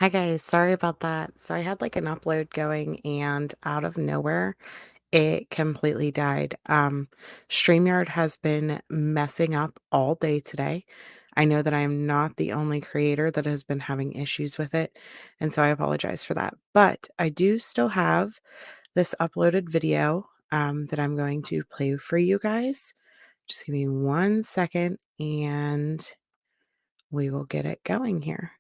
Hi guys, sorry about that. So I had like an upload going and out of nowhere, it completely died. StreamYard has been messing up all day today. I know that I am not the only creator that has been having issues with it, and so I apologize for that. But I do still have this uploaded video that I'm going to play for you guys. Just give me 1 second and we will get it going here,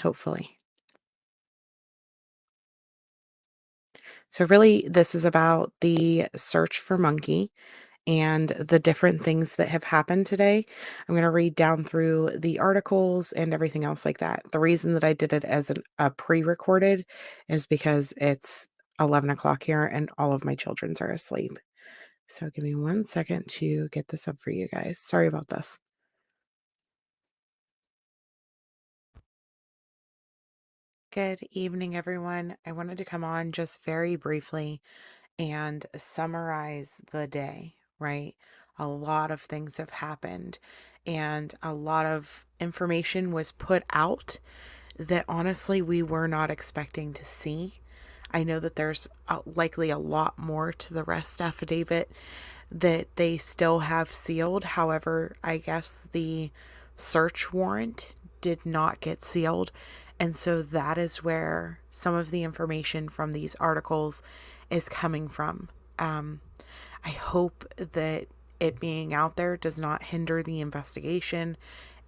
hopefully. So, really, this is about the search for Monkey and the different things that have happened today. I'm going to read down through the articles and everything else like that. The reason that I did it as a pre recorded is because it's 11 o'clock here and all of my children's are asleep. So, give me 1 second to get this up for you guys. Sorry about this. Good evening, everyone. I wanted to come on just very briefly and summarize the day, right? A lot of things have happened, and a lot of information was put out that honestly we were not expecting to see. I know that there's likely a lot more to the rest affidavit that they still have sealed. However, I guess the search warrant did not get sealed. And so that is where some of the information from these articles is coming from. Um, I hope that it being out there does not hinder the investigation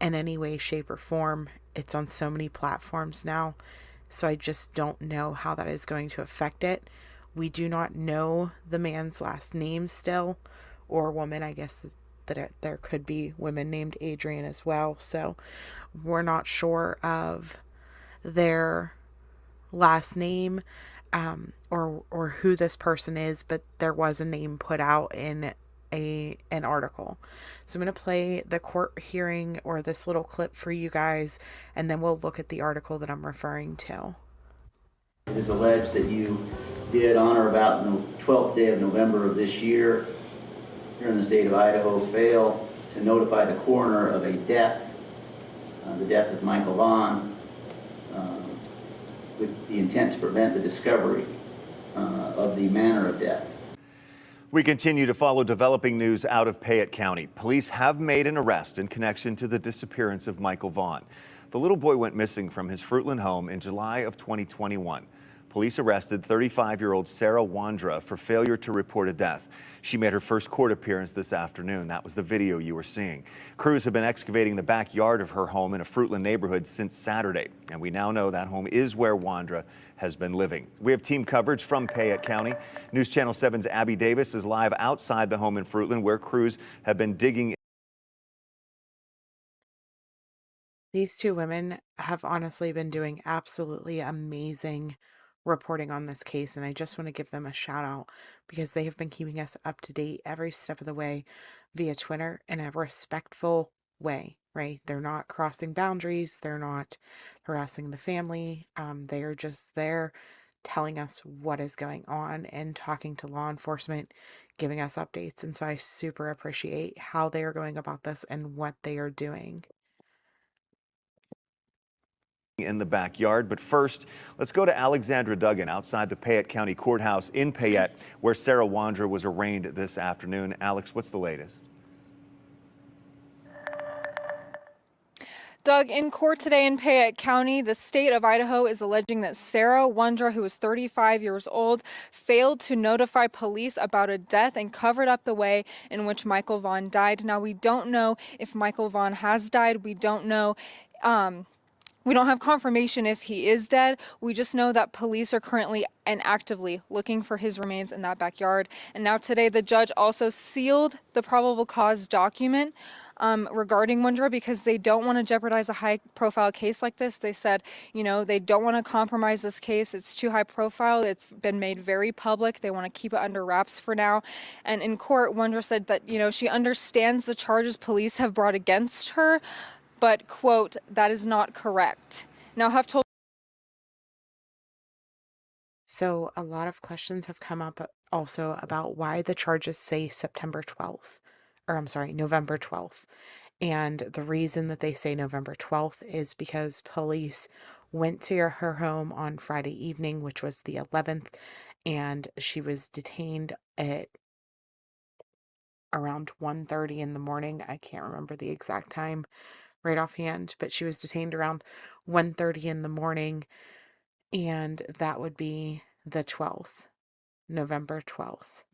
in any way, shape, or form. It's on so many platforms now, so I just don't know how that is going to affect it. We do not know the man's last name still, or woman. I guess there could be women named Adrian as well. So we're not sure of their last name, or who this person is, but there was a name put out in an article. So I'm going to play the court hearing or this little clip for you guys, and then we'll look at the article that I'm referring to. It is alleged that you did on or about the 12th day of November of this year, here in the state of Idaho, fail to notify the coroner of a death, the death of Michael Vaughan, with the intent to prevent the discovery of the manner of death. We continue to follow developing news out of Payette County. Police have made an arrest in connection to the disappearance of Michael Vaughan. The little boy went missing from his Fruitland home in July of 2021. Police arrested 35-year-old Sarah Wandra for failure to report a death. She made her first court appearance this afternoon. That was the video you were seeing. Crews have been excavating the backyard of her home in a Fruitland neighborhood since Saturday, and we now know that home is where Wandra has been living. We have team coverage from Payette County. News Channel 7's Abby Davis is live outside the home in Fruitland, where crews have been digging. These two women have honestly been doing absolutely amazing reporting on this case, and I just want to give them a shout out because they have been keeping us up to date every step of the way via Twitter in a respectful way, right? They're not crossing boundaries, they're not harassing the family. They are just there telling us what is going on and talking to law enforcement, giving us updates. And so I super appreciate how they are going about this and what they are doing. In the backyard. But first, let's go to Alexandra Duggan outside the Payette County Courthouse in Payette, where Sarah Wandra was arraigned this afternoon. Alex, what's the latest? Doug, in court today in Payette County, the state of Idaho is alleging that Sarah Wandra, who is 35 years old, failed to notify police about a death and covered up the way in which Michael Vaughan died. Now, we don't know if Michael Vaughan has died. We don't know. We don't have confirmation if he is dead. We just know that police are currently and actively looking for his remains in that backyard. And now today, the judge also sealed the probable cause document regarding Wandra because they don't want to jeopardize a high-profile case like this. They said, they don't want to compromise this case. It's too high profile. It's been made very public. They want to keep it under wraps for now. And in court, Wandra said that, she understands the charges police have brought against her, but, quote, that is not correct. Now, Huff told. So a lot of questions have come up also about why the charges say September 12th, or I'm sorry, November 12th. And the reason that they say November 12th is because police went to her home on Friday evening, which was the 11th, and she was detained at around 1:30 in the morning. I can't remember the exact time right offhand, but she was detained around 1:30 in the morning, and that would be the 12th, November 12th.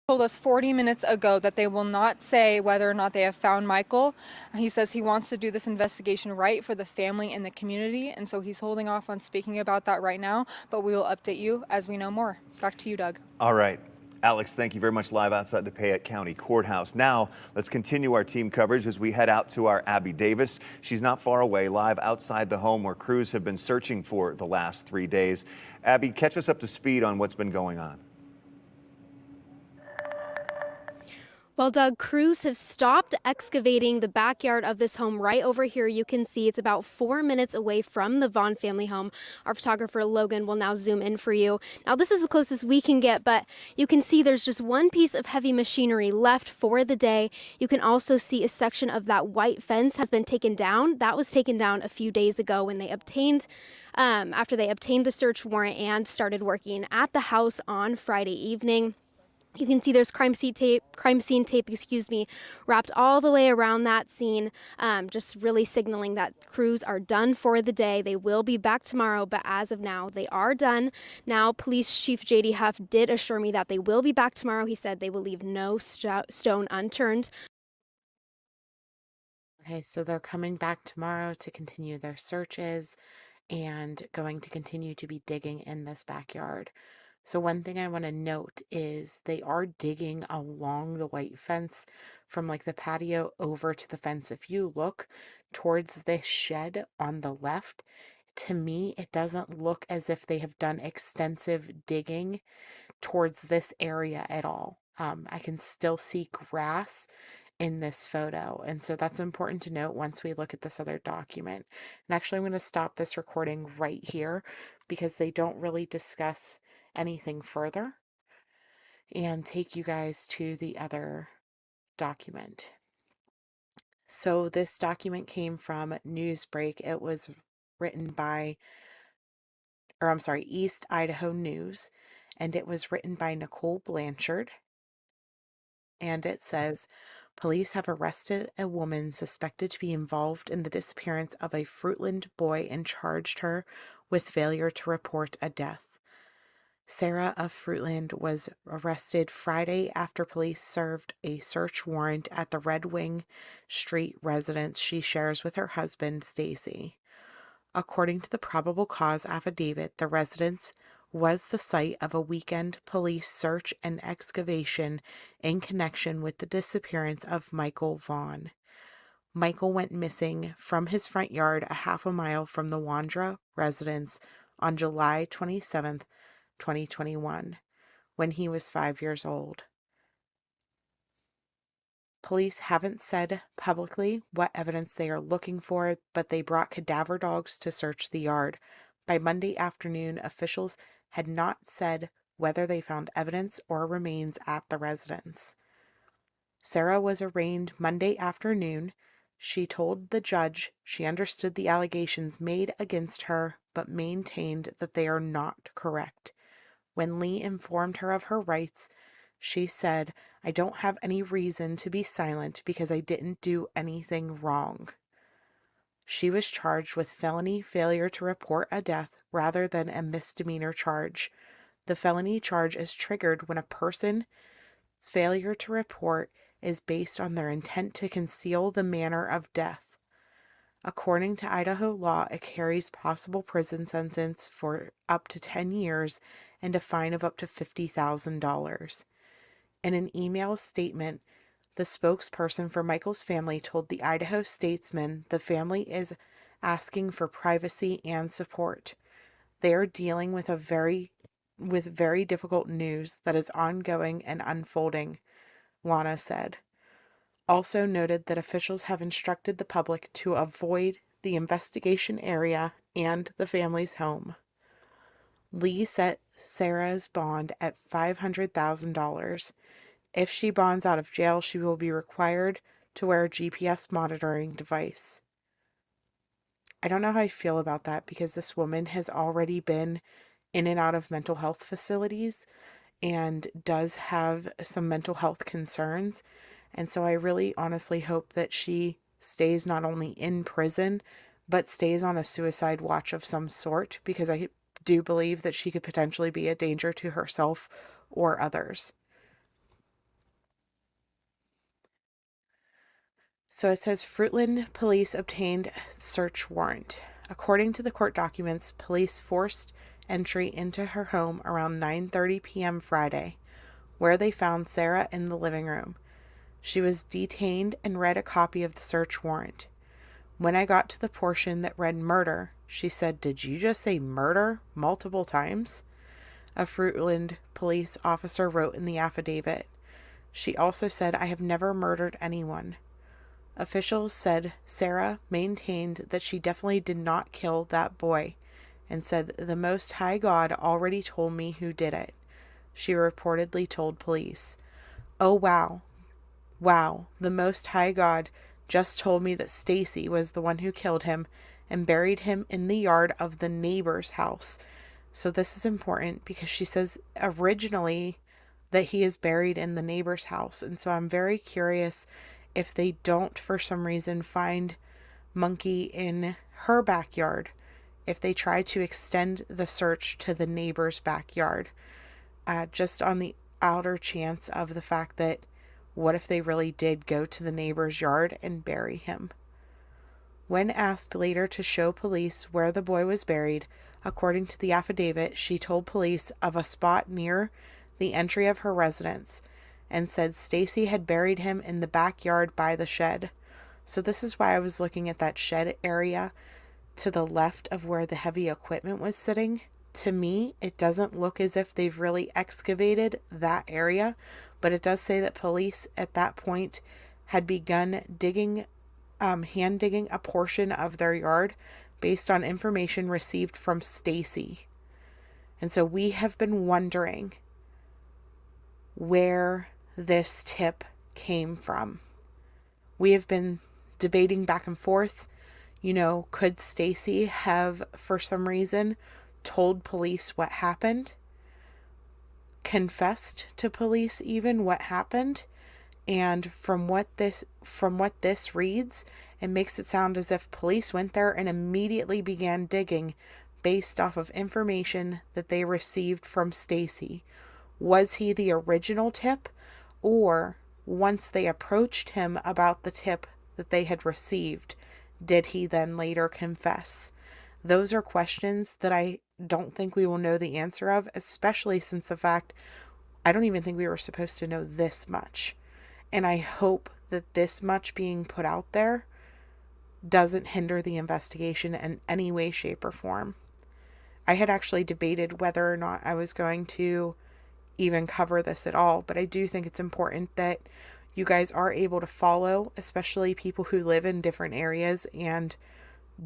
Told us 40 minutes ago that they will not say whether or not they have found Michael. He says he wants to do this investigation right for the family and the community, and so he's holding off on speaking about that right now, but we will update you as we know more. Back to you, Doug. All right. Alex, thank you very much, live outside the Payette County Courthouse. Now, let's continue our team coverage as we head out to our Abby Davis. She's not far away, live outside the home where crews have been searching for the last 3 days. Abby, catch us up to speed on what's been going on. Well, Doug, crews have stopped excavating the backyard of this home right over here. You can see it's about 4 minutes away from the Vaughan family home. Our photographer Logan will now zoom in for you. Now, this is the closest we can get, but you can see there's just one piece of heavy machinery left for the day. You can also see a section of that white fence has been taken down. That was taken down a few days ago when they obtained after they obtained the search warrant and started working at the house on Friday evening. You can see there's crime scene tape, wrapped all the way around that scene, just really signaling that crews are done for the day. They will be back tomorrow, but as of now, they are done. Now, Police Chief J.D. Huff did assure me that they will be back tomorrow. He said they will leave no stone unturned. Okay, so they're coming back tomorrow to continue their searches and going to continue to be digging in this backyard. So one thing I want to note is they are digging along the white fence from like the patio over to the fence. If you look towards this shed on the left, to me, it doesn't look as if they have done extensive digging towards this area at all. I can still see grass in this photo. And so that's important to note once we look at this other document. And actually, I'm going to stop this recording right here because they don't really discuss anything further and take you guys to the other document. So this document came from Newsbreak. It was written by, East Idaho News, and it was written by Nicole Blanchard. And it says, police have arrested a woman suspected to be involved in the disappearance of a Fruitland boy and charged her with failure to report a death. Sarah of Fruitland was arrested Friday after police served a search warrant at the Red Wing Street residence she shares with her husband, Stacy. According to the probable cause affidavit, the residence was the site of a weekend police search and excavation in connection with the disappearance of Michael Vaughan. Michael went missing from his front yard a half a mile from the Wandra residence on July 27th, 2021, when he was 5 years old. Police haven't said publicly what evidence they are looking for, but they brought cadaver dogs to search the yard. By Monday afternoon, officials had not said whether they found evidence or remains at the residence. Sarah was arraigned Monday afternoon. She told the judge she understood the allegations made against her, but maintained that they are not correct. When Lee informed her of her rights, she said, "I don't have any reason to be silent because I didn't do anything wrong." She was charged with felony failure to report a death rather than a misdemeanor charge. The felony charge is triggered when a person's failure to report is based on their intent to conceal the manner of death. According to Idaho law, it carries possible prison sentence for up to 10 years and a fine of up to $50,000. In an email statement, the spokesperson for Michael's family told the Idaho Statesman the family is asking for privacy and support. They are dealing with very difficult news that is ongoing and unfolding, Lana said. Also noted that officials have instructed the public to avoid the investigation area and the family's home. Lee set Sarah's bond at $500,000. If she bonds out of jail, she will be required to wear a GPS monitoring device. I don't know how I feel about that because this woman has already been in and out of mental health facilities and does have some mental health concerns. And so I really honestly hope that she stays not only in prison, but stays on a suicide watch of some sort, because I do believe that she could potentially be a danger to herself or others. So it says Fruitland police obtained search warrant. According to the court documents, police forced entry into her home around 9:30 p.m. Friday, where they found Sarah in the living room. She was detained and read a copy of the search warrant. When I got to the portion that read murder, she said, "Did you just say murder multiple times?" A Fruitland police officer wrote in the affidavit. She also said, "I have never murdered anyone." Officials said Sarah maintained that she definitely did not kill that boy and said, "The Most High God already told me who did it," she reportedly told police. "Oh, wow. Wow, the Most High God just told me that Stacy was the one who killed him and buried him in the yard of the neighbor's house." So this is important because she says originally that he is buried in the neighbor's house. And so I'm very curious if they don't, for some reason, find Monkey in her backyard, if they try to extend the search to the neighbor's backyard, just on the outer chance of the fact that what if they really did go to the neighbor's yard and bury him? When asked later to show police where the boy was buried, according to the affidavit, she told police of a spot near the entry of her residence and said Stacy had buried him in the backyard by the shed. So this is why I was looking at that shed area to the left of where the heavy equipment was sitting. To me, it doesn't look as if they've really excavated that area, but it does say that police at that point had begun digging, hand digging a portion of their yard based on information received from Stacy. And so we have been wondering where this tip came from. We have been debating back and forth, could Stacy have, for some reason, told police what happened, confessed to police even what happened? And from what this reads, it makes it sound as if police went there and immediately began digging based off of information that they received from Stacy. Was he the original tip, or once they approached him about the tip that they had received, did he then later confess? Those are questions that I don't think we will know the answer of, especially since the fact I don't even think we were supposed to know this much. And I hope that this much being put out there doesn't hinder the investigation in any way, shape, or form. I had actually debated whether or not I was going to even cover this at all, but I do think it's important that you guys are able to follow, especially people who live in different areas and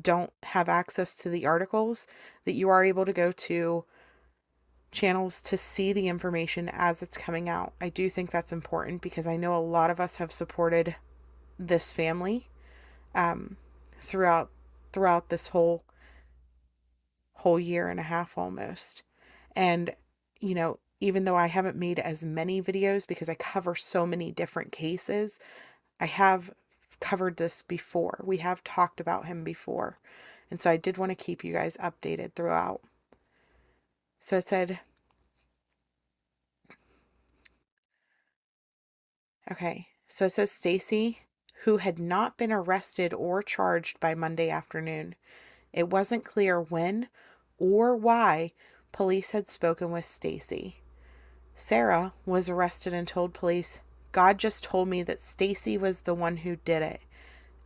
don't have access to the articles, that you are able to go to channels to see the information as it's coming out. I do think that's important because I know a lot of us have supported this family throughout this whole year and a half almost. And even though I haven't made as many videos because I cover so many different cases, I have covered this before. We have talked about him before. And so I did want to keep you guys updated throughout. So it said, okay, so it says Stacy, who had not been arrested or charged by Monday afternoon. It wasn't clear when or why police had spoken with Stacy. Sarah was arrested and told police, "God just told me that Stacy was the one who did it,"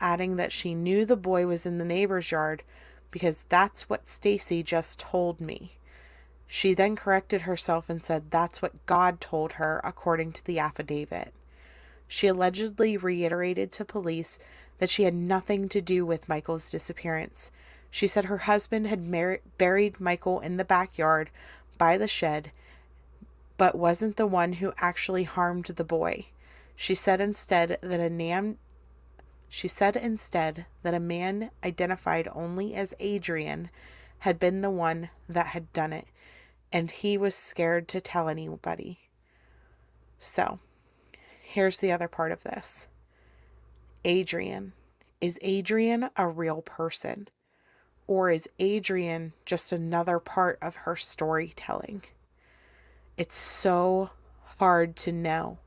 adding that she knew the boy was in the neighbor's yard because that's what Stacy just told me. She then corrected herself and said that's what God told her, according to the affidavit. She allegedly reiterated to police that she had nothing to do with Michael's disappearance. She said her husband had buried Michael in the backyard by the shed, but wasn't the one who actually harmed the boy. She said instead that She said instead that a man identified only as Adrian had been the one that had done it, and he was scared to tell anybody. So, here's the other part of this. Adrian. Is Adrian a real person? Or is Adrian just another part of her storytelling? It's so hard to know.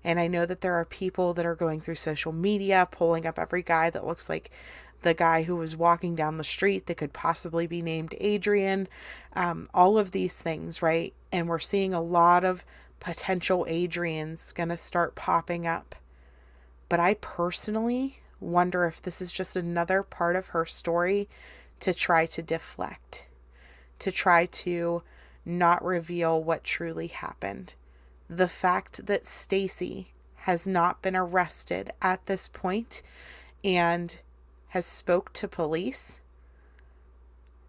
And I know that there are people that are going through social media, pulling up every guy that looks like the guy who was walking down the street that could possibly be named Adrian. All of these things, right? And we're seeing a lot of potential Adrians going to start popping up. But I personally wonder if this is just another part of her story to try to deflect, to try to not reveal what truly happened. The fact that Stacy has not been arrested at this point and has spoke to police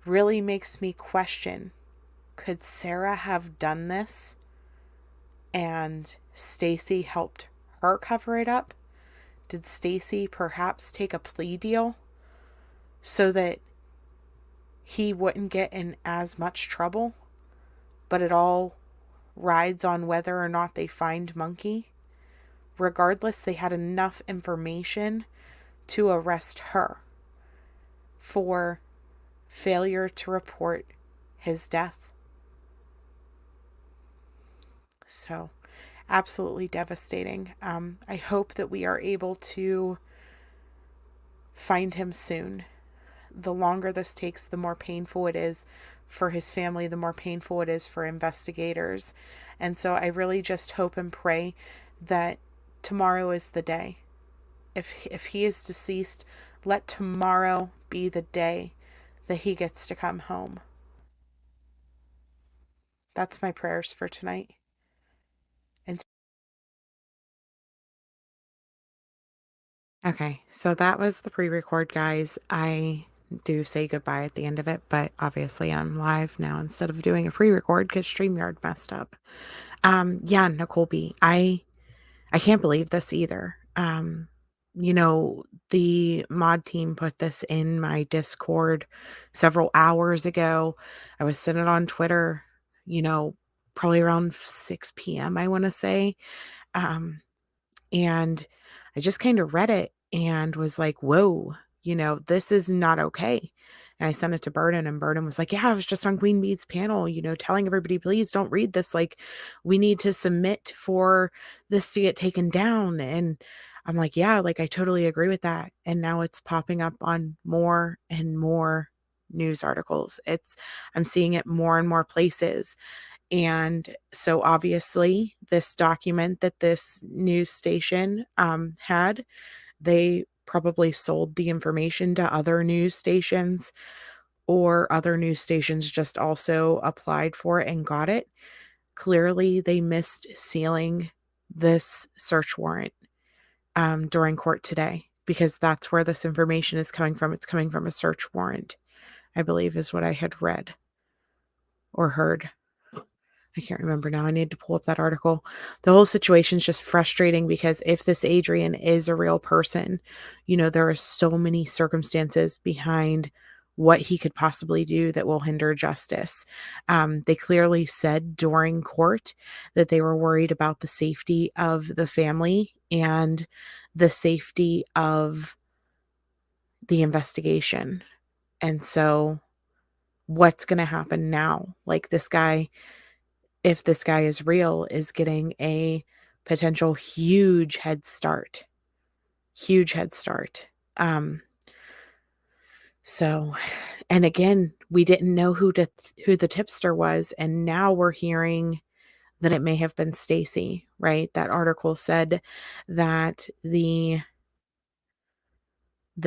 really makes me question, could Sarah have done this and Stacy helped her cover it up? Did Stacy perhaps take a plea deal so that he wouldn't get in as much trouble? But it all rides on whether or not they find Monkey. Regardless, they had enough information to arrest her for failure to report his death. So, absolutely devastating. I hope that we are able to find him soon. The longer this takes, the more painful it is for his family, the more painful it is for investigators. And so I really just hope and pray that tomorrow is the day. If he is deceased, let tomorrow be the day that he gets to come home. That's my prayers for tonight. And okay, so that was the pre-record, guys. I do say goodbye at the end of it, but obviously I'm live now instead of doing a pre-record because StreamYard messed up. Yeah, Nicole B. I can't believe this either. The mod team put this in my Discord several hours ago. I was sitting on Twitter, probably around 6 p.m., I want to say. Um, and I just kind of read it and was like, whoa, this is not okay. And I sent it to Burden, and Burden was like, yeah, I was just on Queen Bee's panel, telling everybody, please don't read this. Like, we need to submit for this to get taken down. And I'm like, yeah, like, I totally agree with that. And now it's popping up on more and more news articles. I'm seeing it more and more places. And so obviously this document that this news station had, they probably sold the information to other news stations, or other news stations just also applied for it and got it. Clearly they missed sealing this search warrant during court today, because that's where this information is coming from. It's coming from a search warrant, I believe is what I had read or heard. I can't remember now. I need to pull up that article. The whole situation is just frustrating because if this Adrian is a real person, there are so many circumstances behind what he could possibly do that will hinder justice. They clearly said during court that they were worried about the safety of the family and the safety of the investigation. And so what's going to happen now? Like, this guy, if this guy is real, is getting a potential huge head start. Huge head start. So, and again, we didn't know who the tipster was, and now we're hearing that it may have been Stacy, right? That article said that the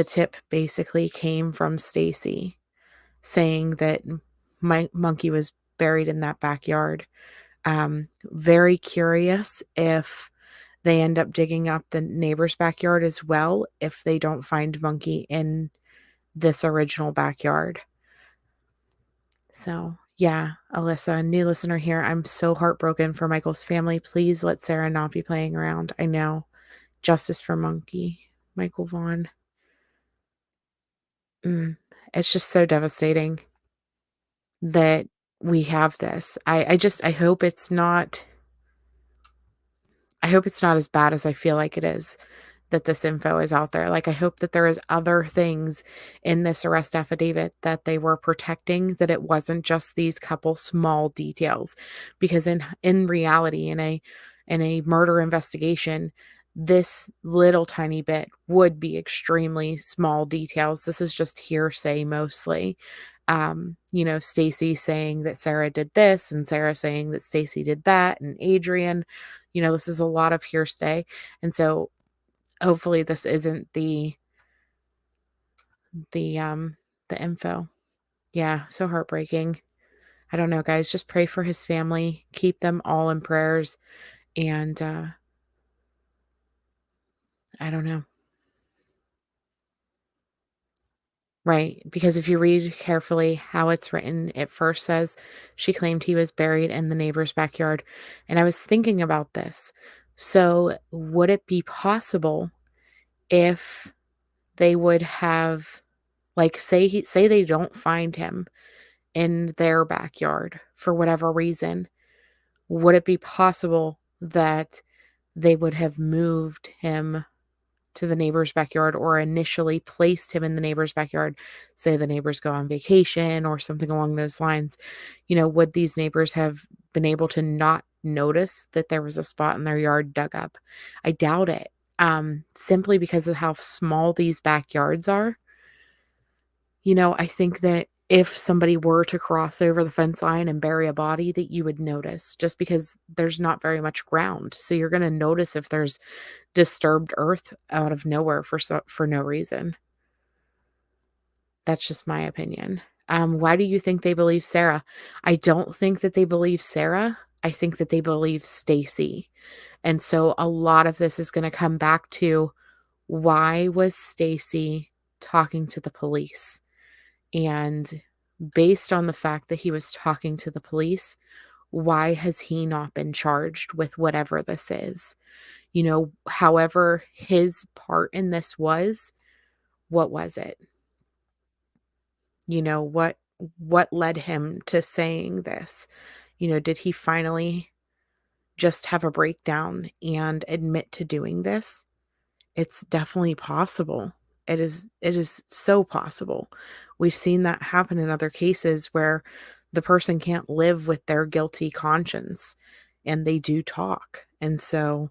tip basically came from Stacy, saying that my monkey was buried in that backyard. Very curious if they end up digging up the neighbor's backyard as well, if they don't find Monkey in this original backyard. So, yeah, Alyssa, new listener here. I'm so heartbroken for Michael's family. Please let Sarah not be playing around. I know. Justice for Monkey. Michael Vaughan. Mm. It's just so devastating that we have this. I hope it's not, I hope it's not as bad as I feel like it is, that this info is out there. Like, I hope that there is other things in this arrest affidavit that they were protecting, that it wasn't just these couple small details. Because in reality, in a murder investigation, this little tiny bit would be extremely small details. This is just hearsay mostly. Stacy saying that Sarah did this and Sarah saying that Stacy did that and Adrian, this is a lot of hearsay. And so hopefully this isn't the the info. Yeah, so heartbreaking. I don't know, guys, just pray for his family, keep them all in prayers, and I don't know. Right, because if you read carefully how it's written, it first says she claimed he was buried in the neighbor's backyard. And I was thinking about this. So, would it be possible if they would have, like, say they don't find him in their backyard for whatever reason, would it be possible that they would have moved him to the neighbor's backyard or initially placed him in the neighbor's backyard? Say the neighbors go on vacation or something along those lines. Would these neighbors have been able to not notice that there was a spot in their yard dug up? I doubt it. Simply because of how small these backyards are. I think that if somebody were to cross over the fence line and bury a body, that you would notice, just because there's not very much ground. So you're going to notice if there's disturbed earth out of nowhere for no reason. That's just my opinion. Why do you think they believe Sarah? I don't think that they believe Sarah. I think that they believe Stacy. And so a lot of this is going to come back to, why was Stacy talking to the police? And based on the fact that he was talking to the police, why has he not been charged with whatever this is? However his part in this was, what was it? What led him to saying this? Did he finally just have a breakdown and admit to doing this? It's definitely possible. It is so possible. We've seen that happen in other cases where the person can't live with their guilty conscience and they do talk. And so,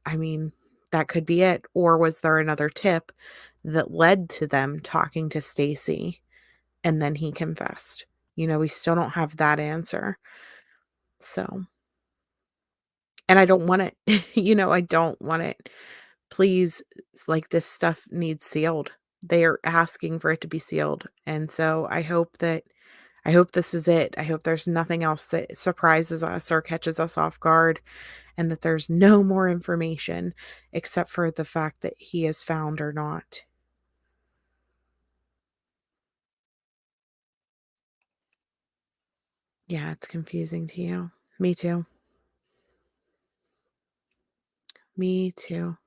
I mean, that could be it. Or was there another tip that led to them talking to Stacy and then he confessed? We still don't have that answer. So, and I don't want it. I don't want it. Please, like, this stuff needs sealed. They are asking for it to be sealed. And so I hope this is it. I hope there's nothing else that surprises us or catches us off guard, and that there's no more information except for the fact that he is found or not. Yeah, it's confusing to you. Me too. Me too.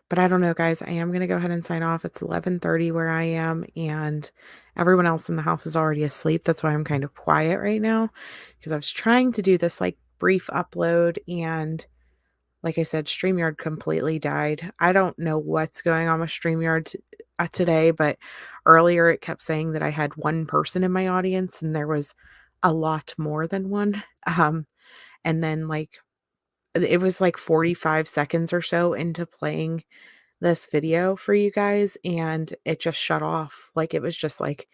But I don't know, guys. I am going to go ahead and sign off. It's 11:30 where I am, and everyone else in the house is already asleep. That's why I'm kind of quiet right now, because I was trying to do this like brief upload, and like I said, StreamYard completely died. I don't know what's going on with StreamYard today, but earlier it kept saying that I had one person in my audience, and there was a lot more than one. And then like it was like 45 seconds or so into playing this video for you guys, and it just shut off. Like, it was just like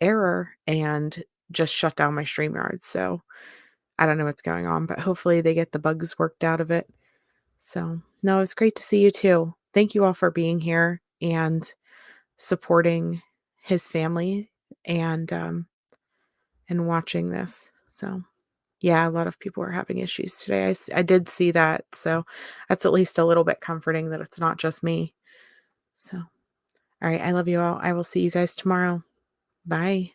error and just shut down my StreamYard. So I don't know what's going on, but hopefully they get the bugs worked out of it. So no, it's great to see you too. Thank you all for being here and supporting his family and watching this. So yeah, a lot of people are having issues today. I did see that. So that's at least a little bit comforting that it's not just me. So, all right. I love you all. I will see you guys tomorrow. Bye.